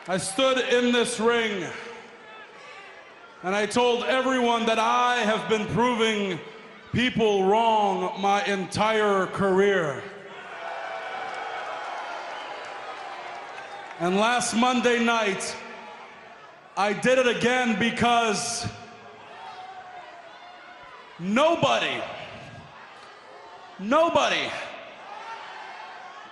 I stood in this ring and I told everyone that I have been proving people wrong my entire career. And last Monday night, I did it again because nobody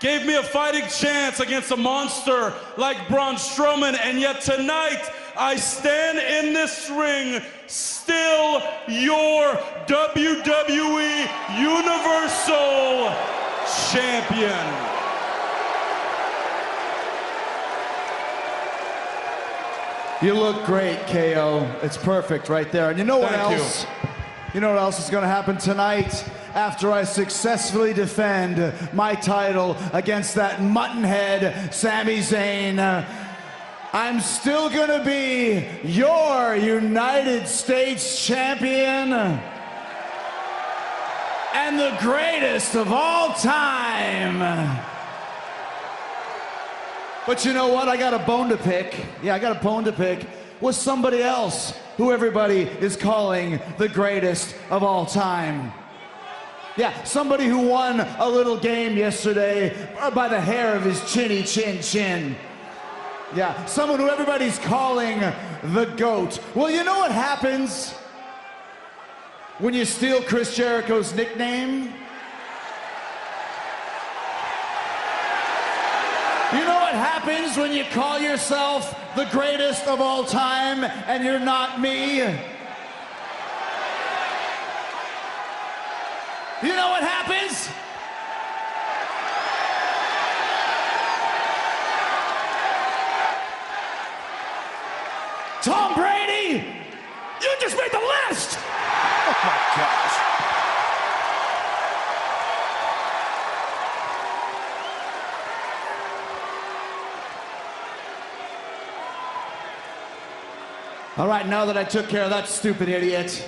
gave me a fighting chance against a monster like Braun Strowman, and yet tonight I stand in this ring still your WWE Universal Champion. You look great, KO. It's perfect right there. And you know what else? You know what else is going to happen tonight? After I successfully defend my title against that muttonhead, Sami Zayn, I'm still going to be your United States champion and the greatest of all time. But you know what? I got a bone to pick. Yeah, I got a bone to pick with somebody else who everybody is calling the greatest of all time. Yeah, somebody who won a little game yesterday by the hair of his chinny chin. Yeah, someone who everybody's calling the GOAT. Well, you know what happens when you steal Chris Jericho's nickname? You know what happens when you call yourself the greatest of all time and you're not me? You know what happens? Tom Brady, you just made the list! Oh my gosh. All right, now that I took care of that stupid idiot,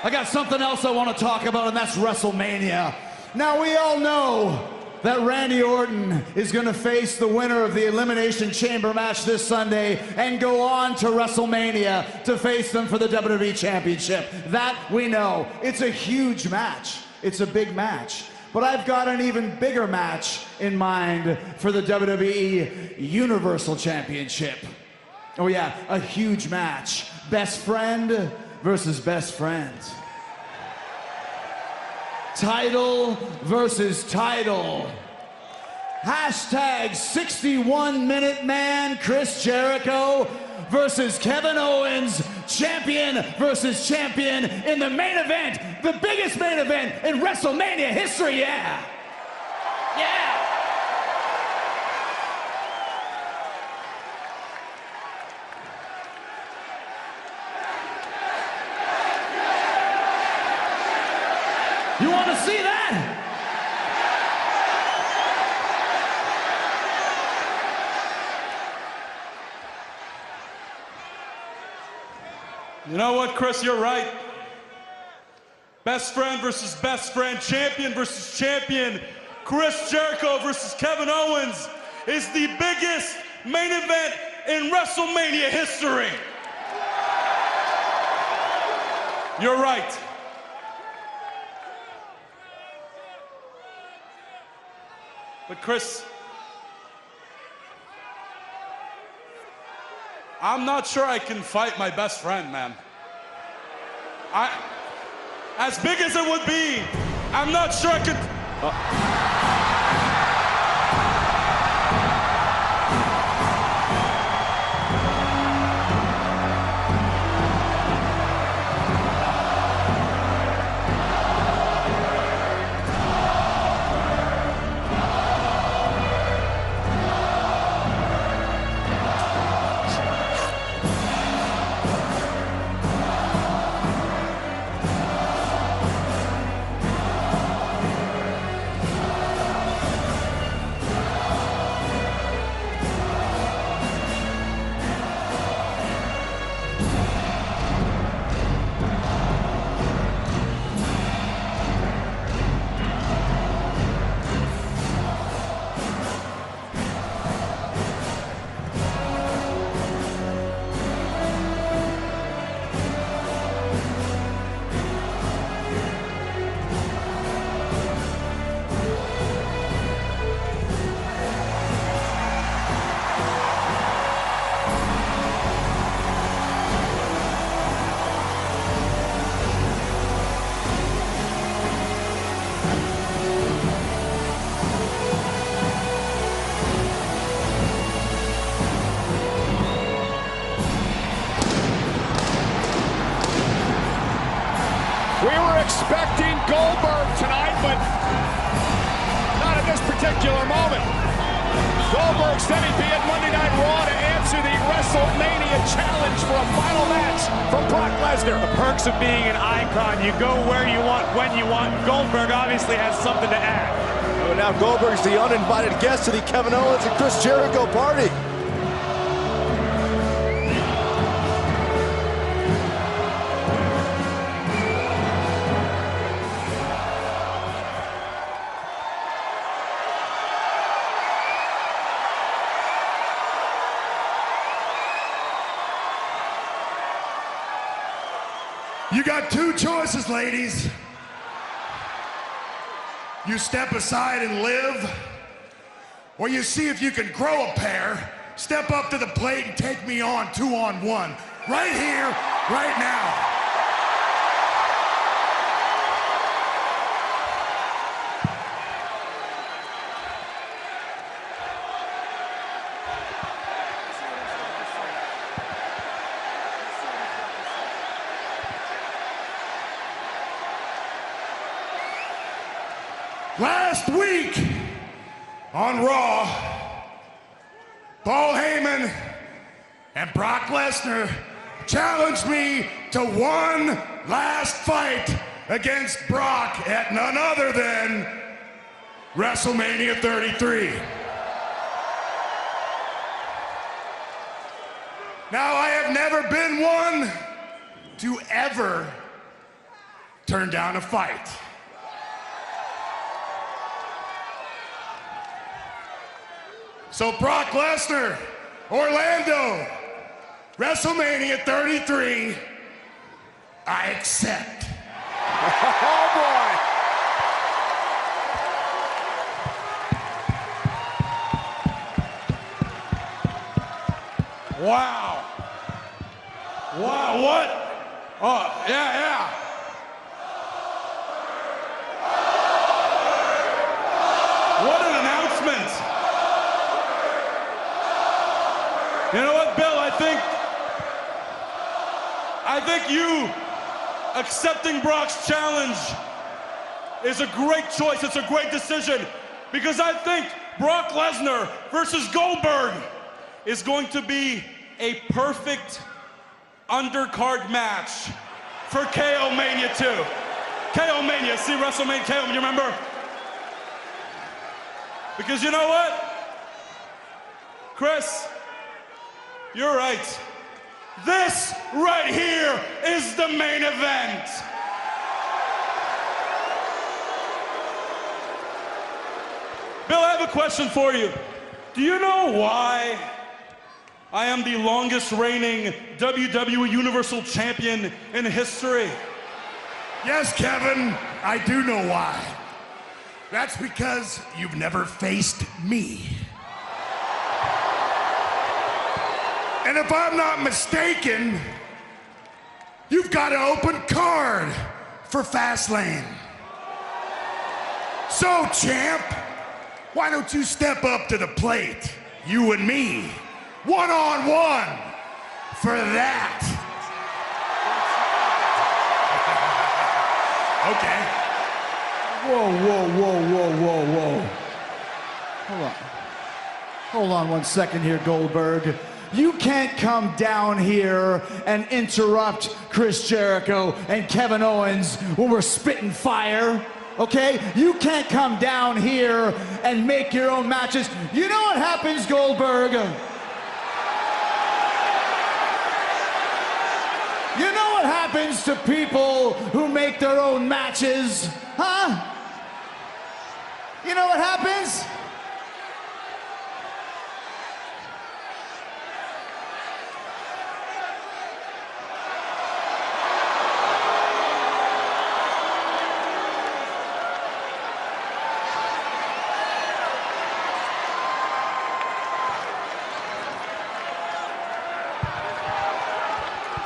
I got something else I want to talk about, and that's WrestleMania. Now, we all know that Randy Orton is going to face the winner of the Elimination Chamber match this Sunday and go on to WrestleMania to face them for the WWE Championship. That we know. It's a huge match. It's a big match. But I've got an even bigger match in mind for the WWE Universal Championship. Oh yeah, a huge match. Best friend versus best friend. Title versus title. Hashtag 61-minute man Chris Jericho versus Kevin Owens, champion versus champion in the main event, the biggest main event in WrestleMania history, yeah! Yeah! You want to see that? You know what, Chris, you're right. Best friend versus best friend, champion versus champion. Chris Jericho versus Kevin Owens is the biggest main event in WrestleMania history. You're right. But Chris, I'm not sure I can fight my best friend, man. As big as it would be, I'm not sure I could. Goldberg steady being Monday Night Raw to answer the WrestleMania challenge for a final match from Brock Lesnar. The perks of being an icon. You go where you want, when you want. Goldberg obviously has something to add. Oh, now Goldberg's the uninvited guest to the Kevin Owens and Chris Jericho party. You got two choices, ladies. You step aside and live, or you see if you can grow a pair, step up to the plate and take me on 2-on-1. Right here, right now. Last week on Raw, Paul Heyman and Brock Lesnar challenged me to one last fight against Brock at none other than WrestleMania 33. Now, I have never been one to ever turn down a fight. So Brock Lesnar, Orlando, WrestleMania 33, I accept. Oh, boy. Wow. Wow, what? Oh, yeah. What an announcement. You know what, Bill? I think you accepting Brock's challenge is a great choice. It's a great decision, because I think Brock Lesnar versus Goldberg is going to be a perfect undercard match for KO Mania 2. KO Mania, see WrestleMania KO, you remember? Because you know what? Chris, you're right. This right here is the main event. Bill, I have a question for you. Do you know why I am the longest reigning WWE Universal Champion in history? Yes, Kevin, I do know why. That's because you've never faced me. And if I'm not mistaken, you've got an open card for Fastlane. So, champ, why don't you step up to the plate, you and me, one-on-one, for that? Whoa. Hold on 1 second here, Goldberg. You can't come down here and interrupt Chris Jericho and Kevin Owens when we're spitting fire, okay? You can't come down here and make your own matches. You know what happens, Goldberg? You know what happens to people who make their own matches, huh? You know what happens?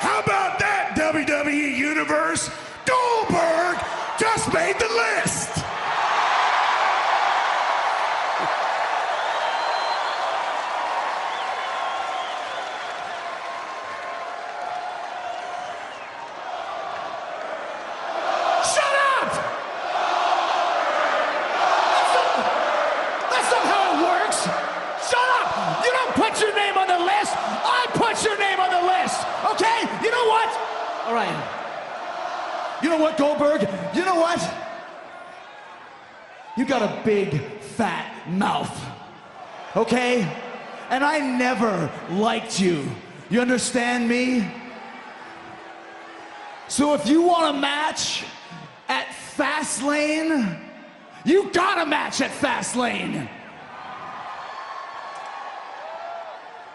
How about that, WWE Universe? Goldberg just made the list. All right. You know what, Goldberg? You know what? You got a big, fat mouth, okay? And I never liked you. You understand me? So if you want a match at Fastlane, you got a match at Fastlane.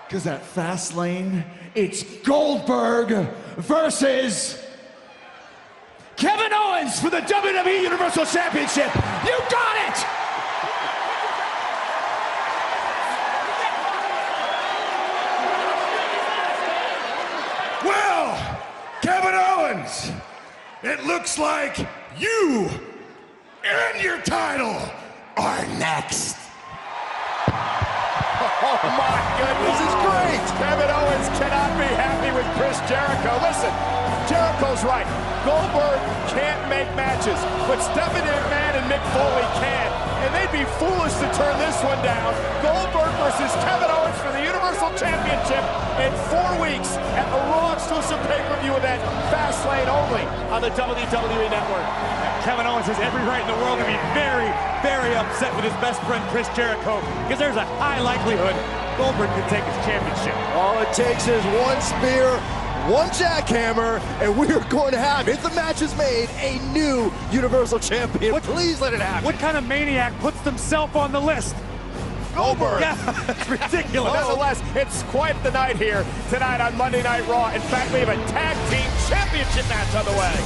Because at Fastlane, it's Goldberg versus Kevin Owens for the WWE Universal Championship. You got it! Well, Kevin Owens, it looks like you and your title are next. Oh my goodness, This is great. Kevin Owens cannot be happy with Chris Jericho. Listen, Jericho's right. Goldberg can't make matches, but Stephanie McMahon and Mick Foley can. And they'd be foolish to turn this one down. Goldberg versus Kevin Owens for the Universal Championship in 4 weeks at the Raw exclusive pay-per-view event, Fastlane only on the WWE Network. Kevin Owens has every right in the world to be very, very upset with his best friend Chris Jericho, because there's a high likelihood Goldberg could take his championship. All it takes is one spear, one jackhammer, and we are going to have, if the match is made, a new Universal Champion. Please let it happen. What kind of maniac puts themselves on the list? Goldberg. Yeah, it's ridiculous. Nonetheless, it's quite the night here tonight on Monday Night Raw. In fact, we have a tag team championship match on the way.